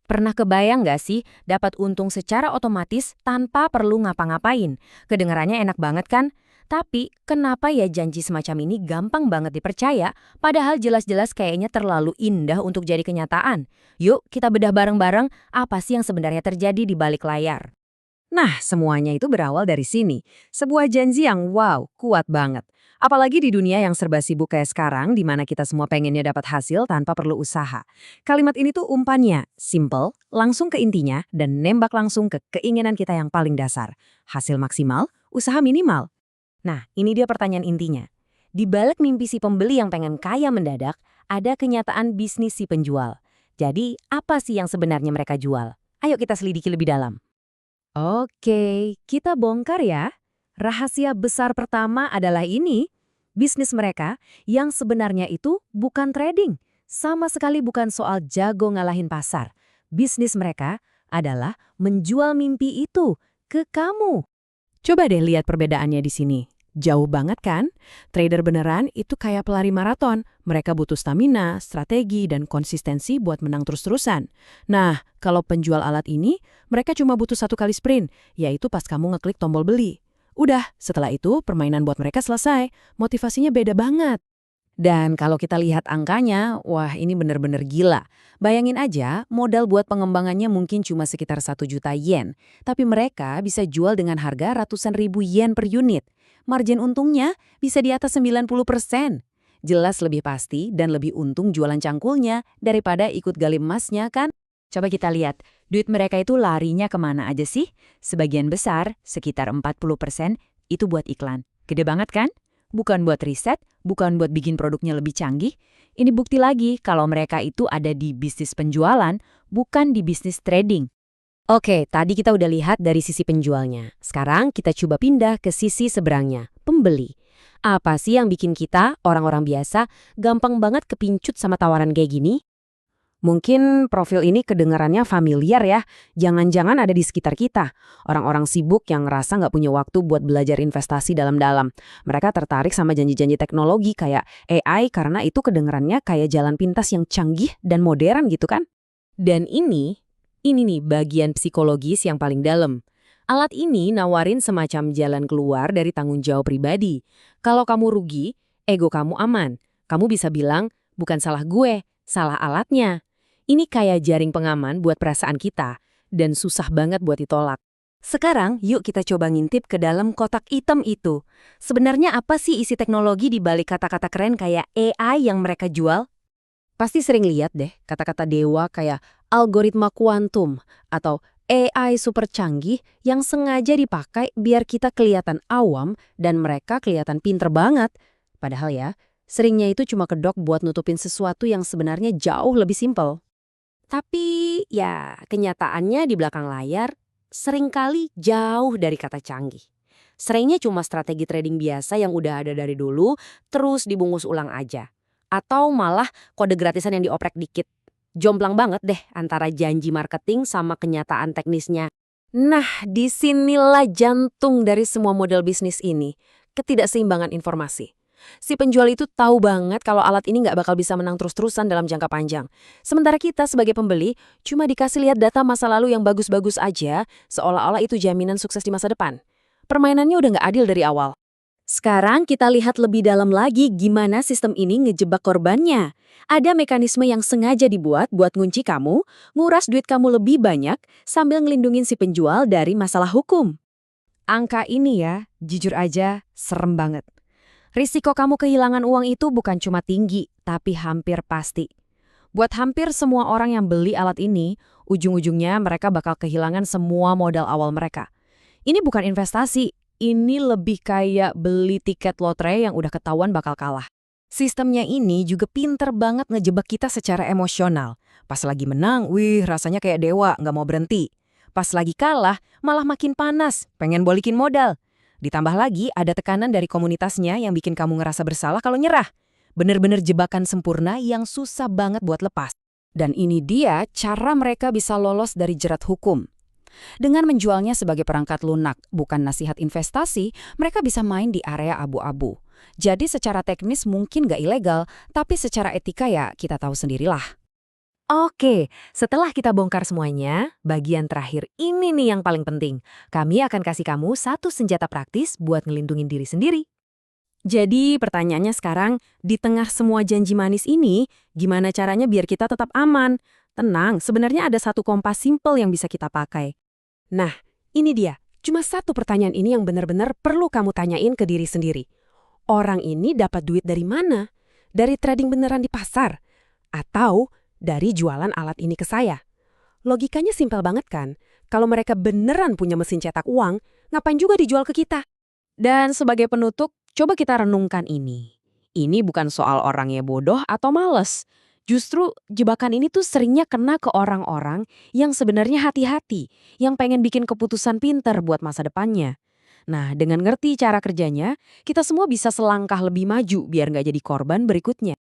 Pernah kebayang nggak sih dapat untung secara otomatis tanpa perlu ngapa-ngapain? Kedengarannya enak banget kan? Tapi kenapa ya janji semacam ini gampang banget dipercaya, padahal jelas-jelas kayaknya terlalu indah untuk jadi kenyataan? Yuk kita bedah bareng-bareng apa sih yang sebenarnya terjadi di balik layar. Nah, semuanya itu berawal dari sini. Sebuah janji yang wow, kuat banget. Apalagi di dunia yang serba sibuk kayak sekarang, di mana kita semua pengennya dapat hasil tanpa perlu usaha. Kalimat ini tuh umpannya, simple, langsung ke intinya, dan nembak langsung ke keinginan kita yang paling dasar. Hasil maksimal, usaha minimal. Nah, ini dia pertanyaan intinya. Di balik mimpi si pembeli yang pengen kaya mendadak, ada kenyataan bisnis si penjual. Jadi, apa sih yang sebenarnya mereka jual? Ayo kita selidiki lebih dalam. Oke, kita bongkar ya. Rahasia besar pertama adalah ini, bisnis mereka yang sebenarnya itu bukan trading, sama sekali bukan soal jago ngalahin pasar. Bisnis mereka adalah menjual mimpi itu ke kamu. Coba deh lihat perbedaannya di sini. Jauh banget kan? Trader beneran itu kayak pelari maraton. Mereka butuh stamina, strategi, dan konsistensi buat menang terus-terusan. Nah, kalau penjual alat ini, mereka cuma butuh satu kali sprint, yaitu pas kamu ngeklik tombol beli. Udah, setelah itu permainan buat mereka selesai. Motivasinya beda banget. Dan kalau kita lihat angkanya, wah ini bener-bener gila. Bayangin aja, modal buat pengembangannya mungkin cuma sekitar 1 juta yen. Tapi mereka bisa jual dengan harga ratusan ribu yen per unit. Margin untungnya bisa di atas 90%. Jelas lebih pasti dan lebih untung jualan cangkulnya daripada ikut gali emasnya kan? Coba kita lihat, duit mereka itu larinya kemana aja sih? Sebagian besar, sekitar 40%, itu buat iklan. Gede banget kan? Bukan buat riset, bukan buat bikin produknya lebih canggih. Ini bukti lagi kalau mereka itu ada di bisnis penjualan, bukan di bisnis trading. Oke, tadi kita udah lihat dari sisi penjualnya. Sekarang kita coba pindah ke sisi seberangnya, pembeli. Apa sih yang bikin kita, orang-orang biasa, gampang banget kepincut sama tawaran kayak gini? Mungkin profil ini kedengarannya familiar ya, jangan-jangan ada di sekitar kita. Orang-orang sibuk yang ngerasa nggak punya waktu buat belajar investasi dalam-dalam. Mereka tertarik sama janji-janji teknologi kayak AI karena itu kedengarannya kayak jalan pintas yang canggih dan modern gitu kan? Dan ini nih bagian psikologis yang paling dalam. Alat ini nawarin semacam jalan keluar dari tanggung jawab pribadi. Kalau kamu rugi, ego kamu aman. Kamu bisa bilang, bukan salah gue, salah alatnya. Ini kayak jaring pengaman buat perasaan kita, dan susah banget buat ditolak. Sekarang, yuk kita coba ngintip ke dalam kotak hitam itu. Sebenarnya apa sih isi teknologi di balik kata-kata keren kayak AI yang mereka jual? Pasti sering lihat deh kata-kata dewa kayak algoritma kuantum atau AI super canggih yang sengaja dipakai biar kita kelihatan awam dan mereka kelihatan pinter banget. Padahal ya, seringnya itu cuma kedok buat nutupin sesuatu yang sebenarnya jauh lebih simpel. Tapi ya kenyataannya di belakang layar seringkali jauh dari kata canggih. Seringnya cuma strategi trading biasa yang udah ada dari dulu terus dibungkus ulang aja. Atau malah kode gratisan yang dioprek dikit. Jomplang banget deh antara janji marketing sama kenyataan teknisnya. Nah, disinilah jantung dari semua model bisnis ini, ketidakseimbangan informasi. Si penjual itu tahu banget kalau alat ini nggak bakal bisa menang terus-terusan dalam jangka panjang. Sementara kita sebagai pembeli cuma dikasih lihat data masa lalu yang bagus-bagus aja, seolah-olah itu jaminan sukses di masa depan. Permainannya udah nggak adil dari awal. Sekarang kita lihat lebih dalam lagi gimana sistem ini ngejebak korbannya. Ada mekanisme yang sengaja dibuat buat ngunci kamu, nguras duit kamu lebih banyak, sambil ngelindungin si penjual dari masalah hukum. Angka ini ya, jujur aja, serem banget. Risiko kamu kehilangan uang itu bukan cuma tinggi, tapi hampir pasti. Buat hampir semua orang yang beli alat ini, ujung-ujungnya mereka bakal kehilangan semua modal awal mereka. Ini bukan investasi, ini lebih kayak beli tiket lotre yang udah ketahuan bakal kalah. Sistemnya ini juga pinter banget ngejebak kita secara emosional. Pas lagi menang, wih rasanya kayak dewa, nggak mau berhenti. Pas lagi kalah, malah makin panas, pengen balikin modal. Ditambah lagi ada tekanan dari komunitasnya yang bikin kamu ngerasa bersalah kalau nyerah. Bener-bener jebakan sempurna yang susah banget buat lepas. Dan ini dia cara mereka bisa lolos dari jerat hukum. Dengan menjualnya sebagai perangkat lunak, bukan nasihat investasi, mereka bisa main di area abu-abu. Jadi secara teknis mungkin nggak ilegal, tapi secara etika ya kita tahu sendirilah. Oke, setelah kita bongkar semuanya, bagian terakhir ini nih yang paling penting. Kami akan kasih kamu satu senjata praktis buat ngelindungin diri sendiri. Jadi pertanyaannya sekarang, di tengah semua janji manis ini, gimana caranya biar kita tetap aman? Tenang, sebenarnya ada satu kompas simpel yang bisa kita pakai. Nah, ini dia. Cuma satu pertanyaan ini yang benar-benar perlu kamu tanyain ke diri sendiri. Orang ini dapat duit dari mana? Dari trading beneran di pasar? Atau dari jualan alat ini ke saya? Logikanya simpel banget kan? Kalau mereka beneran punya mesin cetak uang, ngapain juga dijual ke kita? Dan sebagai penutup, coba kita renungkan ini. Ini bukan soal orangnya bodoh atau males. Justru jebakan ini tuh seringnya kena ke orang-orang yang sebenarnya hati-hati, yang pengen bikin keputusan pinter buat masa depannya. Nah, dengan ngerti cara kerjanya, kita semua bisa selangkah lebih maju biar nggak jadi korban berikutnya.